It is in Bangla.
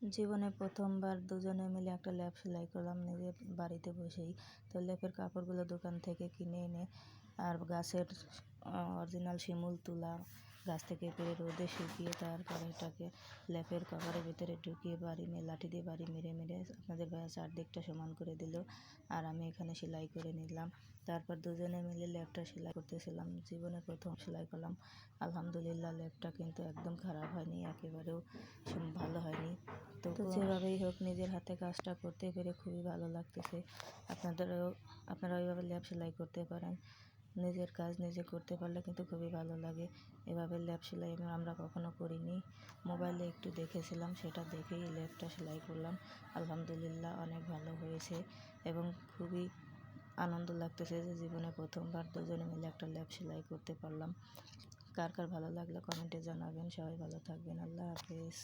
জীবনে প্রথমবার দুজনে মিলে একটা ল্যাপ সেলাই করলাম নিজের বাড়িতে বসেই। তো ল্যাপের কাপড়গুলো দোকান থেকে কিনে এনে আর গাছের অরিজিনাল শিমুল তুলা গাছ থেকে পেরে রোদে শুকিয়ে তারপর এটাকে ল্যাপের কভারের ভিতরে ঢুকিয়ে লাঠি দিয়ে বাড়ি মেরে মেরে আপনাদের ভাইয়া চারদিকটা সমান করে দিল। আর আমি এখানে সেলাই করে নিলাম। তারপর দুজনে মিলে ল্যাপটা সেলাই করতেছিলাম। জীবনে প্রথম সেলাই করলাম। আলহামদুলিল্লাহ, ল্যাপটা কিন্তু একদম খারাপ হয়নি, একেবারেও ভালো হয়নি। তো যেভাবেই হোক নিজের হাতে কাজটা করতে পেরে খুবই ভালো লাগতেছে। আপনারা ওইভাবে ল্যাপ সেলাই করতে পারেন। নিজের কাজ নিজে করতে পারলে কিন্তু খুবই ভালো লাগে। এভাবে ল্যাপ সেলাই আমরা কখনো করিনি, মোবাইলে একটু দেখেছিলাম, সেটা দেখেই ল্যাপটা সেলাই করলাম। আলহামদুলিল্লাহ, অনেক ভালো হয়েছে এবং খুবই আনন্দ লাগতেছে যে জীবনে প্রথমবার দুজনে মিলে একটা ল্যাপ সেলাই করতে পারলাম। কার কার ভালো লাগলো কমেন্টে জানাবেন। সবাই ভালো থাকবেন। আল্লাহ হাফেজ।